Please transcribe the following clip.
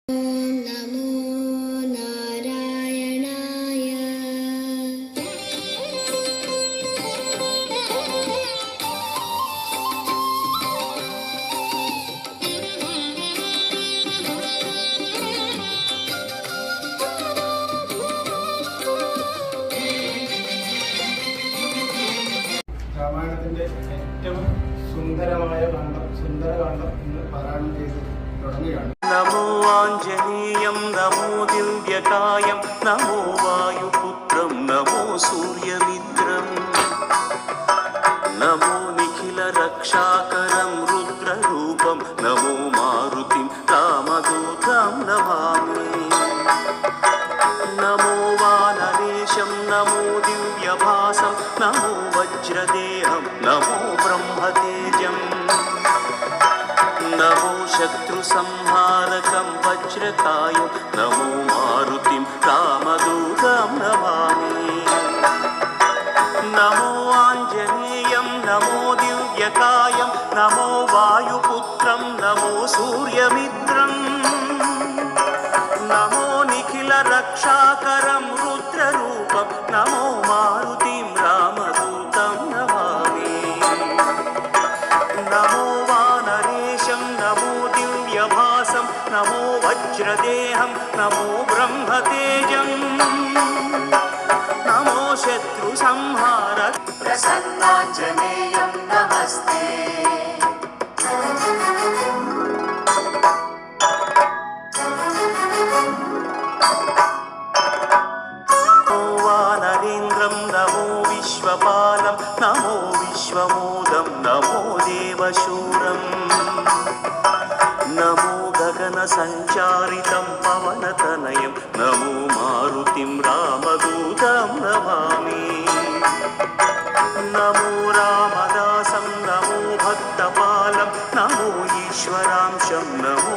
नमो नारायणाय। രാമായണത്തിന്റെ ഏറ്റവും സുന്ദരകാന്ഡം ഇന്ന് പാരായണം ചെയ്ത് തുടങ്ങുകയാണ്. നമോ ആഞ്ജനേയം നമോ ദിവ്യകായം നമോ വായുപുത്രം നമോ സൂര്യമിത്രം നമോ നിഖില രക്ഷാകരം രുദ്രരൂപം നമോ മാരുതിം രാമദൂതം നമാമി. നമോ വാനരേശം നമോ ദിവ്യഭാസം നമോ വജ്രദേഹം നമോ ബ്രഹ്മതേജം नमो शत्रुसंहारकं वज्रकायं नमो मारुतिं रामदूतं नमामि. नमो आञ्जनेयं नमो दिव्यकायं नमो वायुपुत्रं नमो सूर्यमित्रं नमो निखिलरक्षाकरं रुद्ररूपं नमो मारुतिं रामदूतं नमामि. नमो नमो दिव्यभासं नमो वज्रदेहं नमो ब्रह्मतेजं नमो शत्रुसंहार प्रसन्नाञ्जनेयं नमस्ते. नमो वानरेन्द्रं नमो विश्वपालं नमो विश्वमोदं नमो देवशूरम् नमो गगनसञ्चारितं पवनतनयं नमो मारुतिं रामदूतं नमामि. नमो रामदासं नमो भक्तपालं नमो ईश्वरांशं नमो